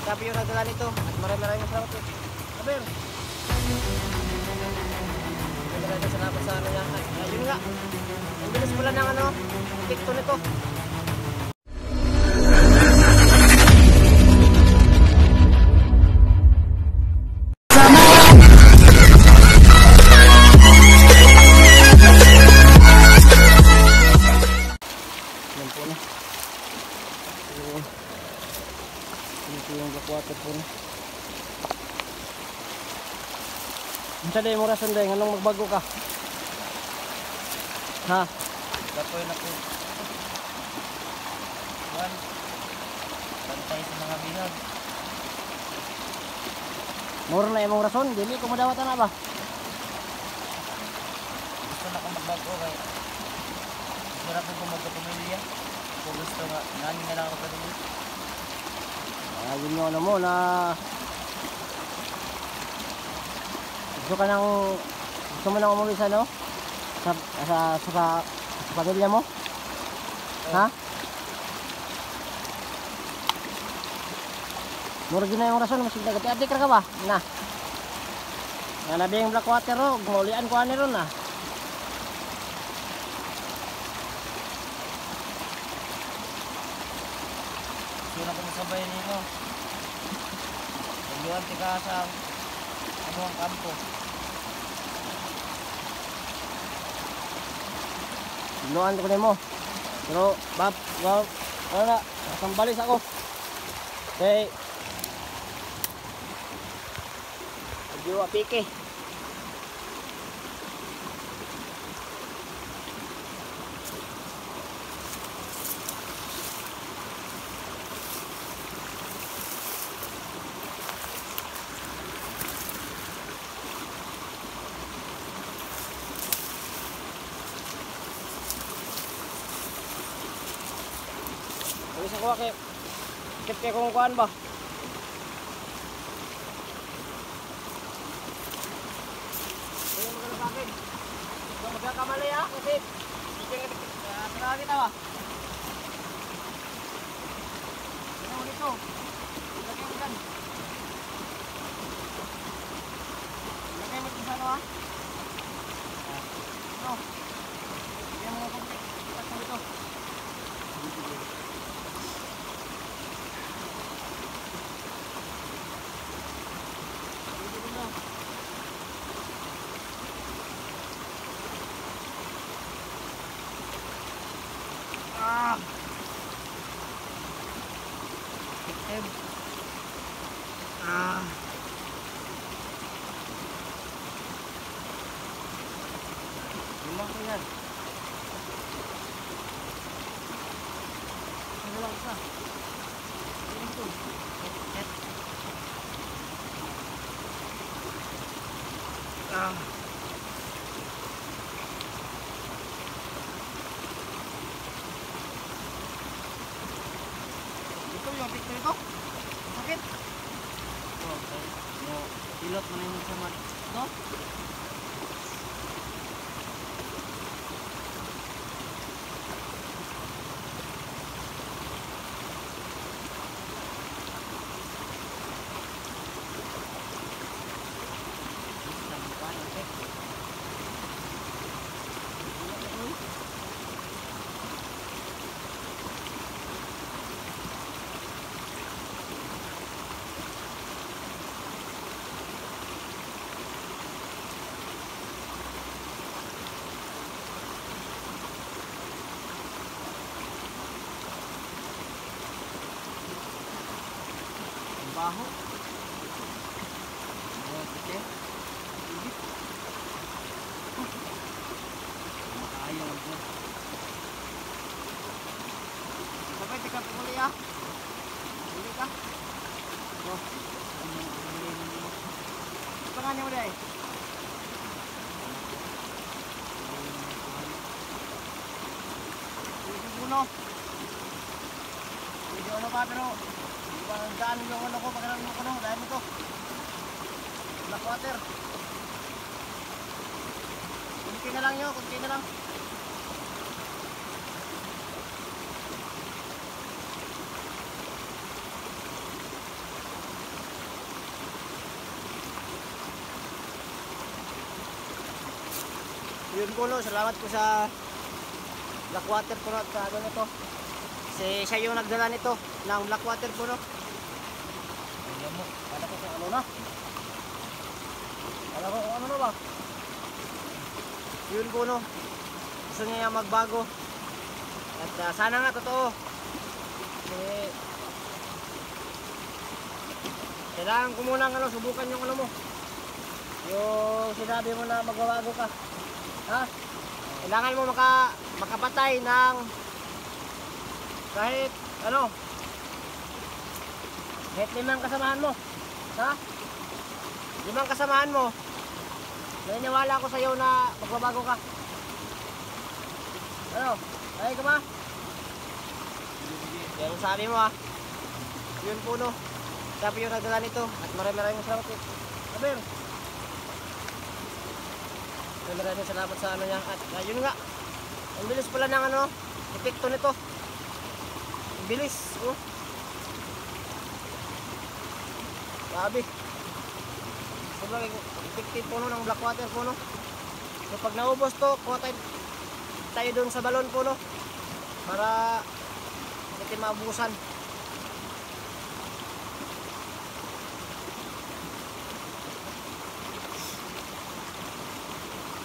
Sabi yung nagdala nito. At maraming salamat po. Aber. Maraming salamat sa ano niya. Ayun nga. Ang bilis pala ng ano. TikTok nito. Sa day mo rason day, anong magbago ka? Ha? Dapoy na po. Juan, bantay sa mga bihag. Mura na imong rason, dili ko madawatan na ba? Gusto na ko magbago kay sarap ko magkapamilya. Kung gusto nga, nani na lang ako patuloy. Yun yung ano mo na gusto mo nang umuwi sa ano? Sa pamilya mo? Ha? Mura na yung rason, masig nagati-adik ka ba? Na. Nanabi yung Blackwater ro, gumulian ko ani ron na. Gusto na ko masabay nito. Pagluan tika sa ano ang kampo. Inuan ko nimo. Pero bab, wala, sambalis ako. Okay. Diwa pike. Bisa ko kay kit kung kuan ba? Ayun mo sa akin. Kung magkakamali kasi kailangan kita ba? Ano dito? Lagay mo dyan. Lagay mo dyan sa ano ha? Ano? Lagay mo kung ipas mo dito. Limang ko yan. Ano lang isa? Ano ito? Ito yung picture ito? Sakit? Ito, ilot mo na yung samad. Ito? Baho. Okay. Ayaw ko. Sabay tika pumuli ah. Pumuli ka. Oh. Pangalan mo dai. Puno. Video ano pa pero daan yung ano ko, pagkaroon mo ko no, dahil mo to Blackwater. Kunti na lang nyo, kunti na lang. Yun po no, salamat po sa Blackwater po no, sa ano nito. Kasi siya yung nagdala nito ng Blackwater po no. Ayan mo. Kala ko kung ano na. Kala ko kung ano na ba. Yun po no. Gusto niya magbago. At sana nga totoo. Kasi kailangan ko muna ano, subukan yung ano mo. Yung sinabi mo na magbabago ka. Ha? Kailangan mo makapatay ng kahit ano, kahit 5 kasamahan mo. Ha? 5 kasamahan mo. Naniniwala ako sa iyo na magbabago ka. Ano? Kaya ka ba? Yan ang sabi mo ha. Yun po no. Sabi yung nagdala nito. At maraming salamat eh. Aber. Maraming salamat sa ano niya. At yun nga. Ang bilis pala ng ano. Epekto nito. Ang bilis. Oh. Grabe. Sobrang effective po no ng Blackwater po no. So pag naubos to, kuha tayo doon sa balon po no. Para hindi mabusan.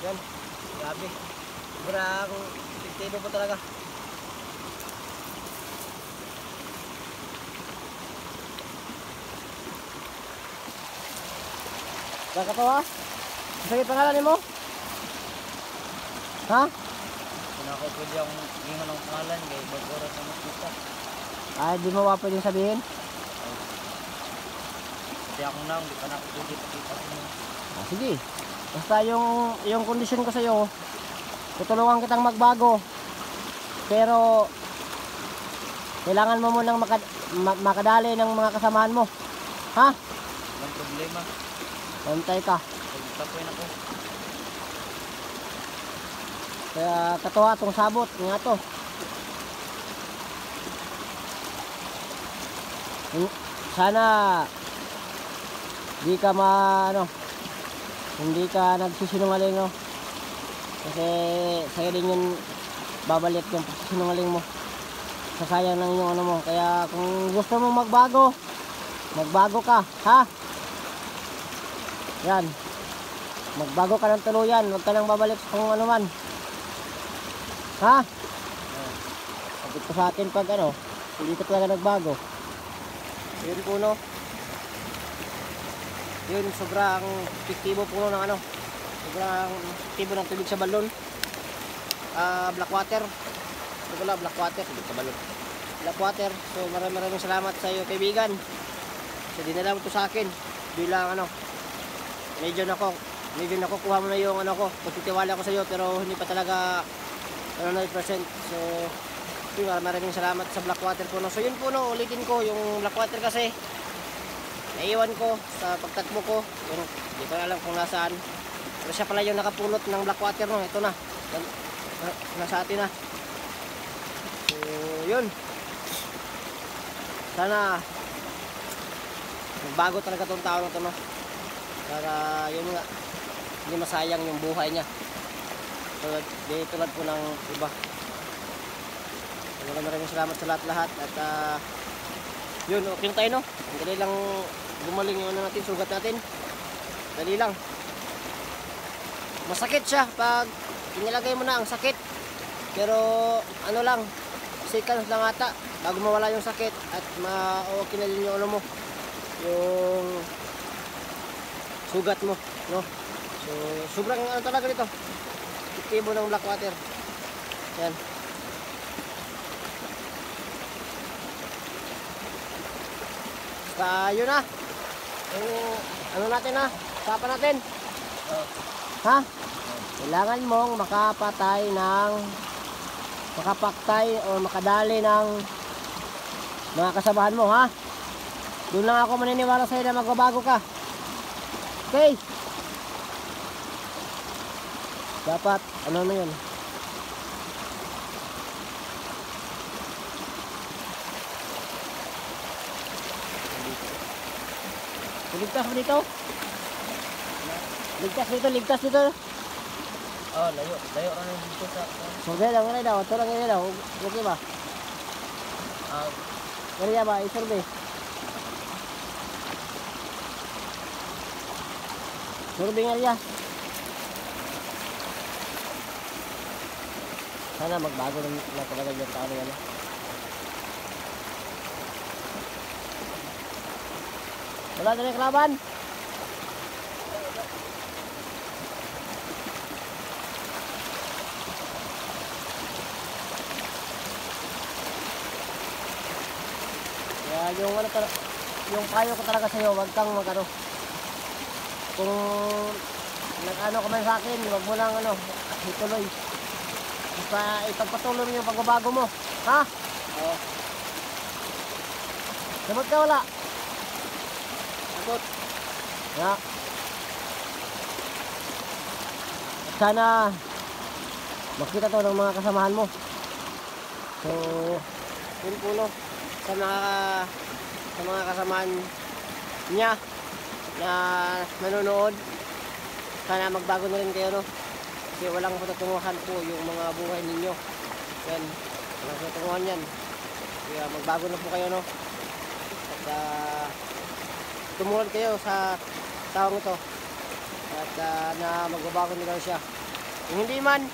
Yan. Grabe. Sobrang epektibo po talaga. Nakatawa? Sige pangalan mo? Ha? Kung ako pwede akong hingan ng pangalan kay mag-oras na magkita. Ay, di mo pwedeng sabihin? Kasi ako na, hindi pa na ako pwede pakita ko mo. Sige. Basta yung kondisyon ko sa iyo, tutulungan kitang magbago. Pero kailangan mo munang makadali ng mga kasamahan mo. Ha? Walang problema. Pantay ka. Pagtapoy na ko. Kaya katuwa itong sabot. Nga to. Sana di ka hindi ka nagsisinungaling no. Kasi sa'yo din yun babalik yung pagsisinungaling mo. Sasayang lang yung ano mo. Kaya kung gusto mong magbago ka. Ha? Yan. Magbago ka ng tuluyan. Huwag ka nang babalik kung ano man. Ha? Sabi ko sa atin pag ano, hindi ka talaga nagbago. Yun po no. Yun, sobrang epektibo po ng ano. Sobrang epektibo ng tubig sa balon. Blackwater. Ito pala, Blackwater. Tubig sa balon. Blackwater. So maraming salamat sa iyo kaibigan. So dinala mo ito sa akin. Bilang ano, medyo nakukuha mo na yung ano ko, pagtitiwala ko sa iyo pero hindi pa talaga 100%. So yun, maraming salamat sa Blackwater po no. So yun po no, ulitin ko yung Blackwater kasi naiwan ko sa pagtakbo ko. Yung, hindi ko alam kung nasaan. Pero siya pala yung nakapulot ng Blackwater no. Ito na. Nasa atin na. So yun. Sana magbago talaga tong tao na to no. Para yun nga, hindi masayang yung buhay niya. Tulad po ng iba. Maraming salamat sa lahat-lahat. At yun, okay tayo no. Dali lang gumaling yung ano natin, sugat natin. Dali lang. Masakit siya pag inilagay mo na ang sakit. Pero ano lang, seconds lang ata bago mawala yung sakit. At ma-okay na din yung ano mo, yung sugat mo, no? So, sobrang ano talaga nito. Epektibo ng Blackwater. Yan. Basta yun na. Yung ano natin na, usapan natin. Ha? Kailangan mong makapaktay o makadali ng mga kasamahan mo, ha? Doon lang ako maniniwala sa'yo na magbabago ka. Okay. Dapat, ano na yun? Ligtas mo dito? Ligtas dito. Oh, layo. Layo na dito sa... Survey lang nga daw. Ito lang nga daw. Okay ba? Ah, Kaya ba? I-survey. Survey nga riya. Sana magbago na talaga yung tao niya. Wala na rin kalaban. Kaya yung ano yung payo ko talaga sa'yo, wag kang magano. Kung nag-ano ka man sa akin, wag mo lang ano, ituloy. Basta ipagpatuloy mo yung pagbabago mo. Ha? oo. Sabot ka wala? Abot. Ya. At sana makita to ng mga kasamahan mo. So, yun po no. Sa mga kasamahan niya na nanonood, sana magbago na rin kayo no. Kasi walang patutunguhan po yung mga buhay ninyo. Yan, walang patutunguhan yan. Kaya magbago na po kayo no. At tumulad kayo sa taong ito. At na magbabago nila siya. Kung hindi man,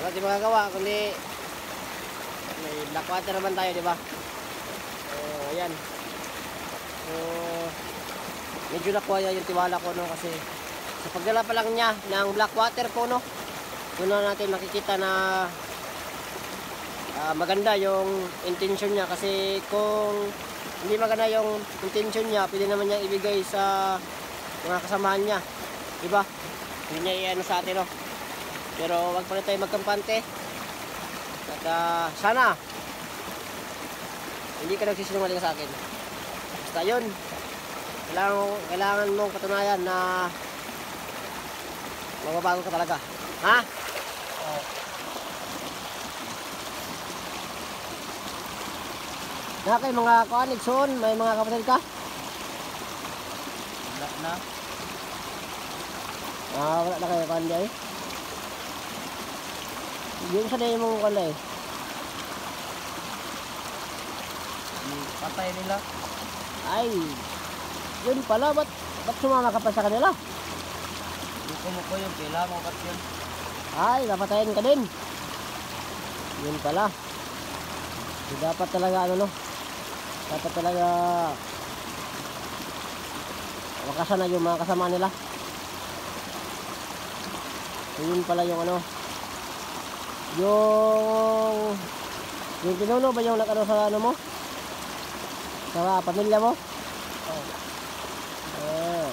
wala tayong magagawa. Kundi may black water naman tayo, di ba? So, ayan. So, medyo nakuha yung tiwala ko no. Kasi sa pagdala pa lang niya ng black water po no, doon na natin makikita na maganda yung intention niya. Kasi kung hindi maganda yung intention niya, pwede naman niyang ibigay sa mga kasamahan niya, di ba? Hindi niya i-ano sa atin no. Pero wag pa rin tayo magkampante. At sana hindi ka nagsisinungaling sa akin. Basta yun, kailangan mong katunayan na magbabago ka talaga. Ha? Oo. Na kay mga kaanigson, may mga kapatid ka? Wala na. Wala na kayo kanday. Yung sa day mong kanday. Patay nila. Ay, yun pala, ba't sumama ka pa sa kanila? Buko mo ko yung pila mo ba't yun? Ay, napatayin ka din. Yun pala. So, dapat talaga ano no. Dapat talaga wakasan na yung mga kasama nila. So, yun pala yung ano. Yung pinuno ba yung nag-ano sa ano mo? Sa pamilya mo? Oo.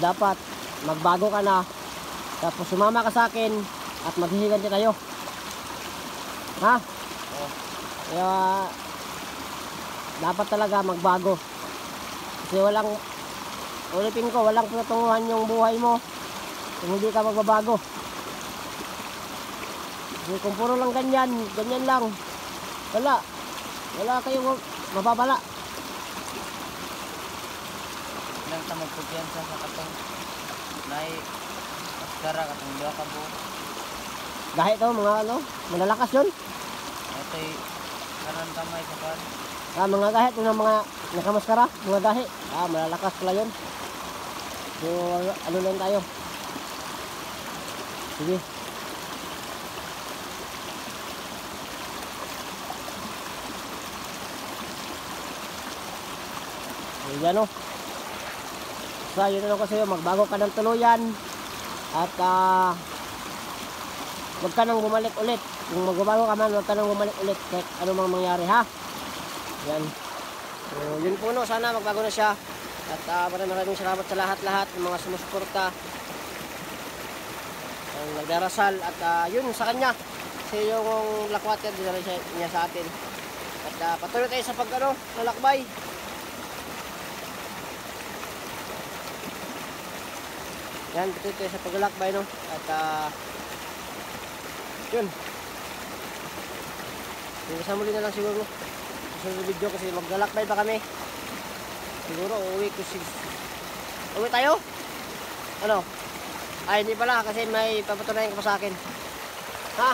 Dapat magbago ka na, tapos sumama ka sa akin at maghihiganti tayo. Ha? Oo. Kaya dapat talaga magbago. Kasi ulitin ko, walang patutunguhan yung buhay mo kung hindi ka magbabago. Kasi kung puro lang ganyan lang, wala kayong mababala. Ilang ta magkumpiyansa sa katong nay askara katong duha ka buo. Dahil to mga ano, malalakas yun. Ito'y kanan kamay sa kan. Mga gahit ng mga nakamaskara, mga gahi. Malalakas pala yun. So, ano lang tayo. Sige. Ayan o. So, yun lang ko sa'yo. Magbago ka ng tuluyan. At, huwag ka nang bumalik ulit. Kung magbabago ka man, huwag ka nang bumalik ulit. Kahit ano mang mangyari, ha? Yan. So, yun po no. Sana magbago na siya. At maraming salamat sa lahat-lahat ng mga sumusuporta. Ang nagdarasal. At yun sa kanya. Kasi yung black water, dinala niya sa atin. At patuloy tayo sa lalakbay. Yan, patuloy tayo sa paglalakbay no. At yun. Kasama muli na lang siguro sa video kasi maglalakbay pa kami. Siguro uuwi ko Uwi tayo? Ano? Ay, hindi pala kasi may papatunayan ka pa sa akin. Ha?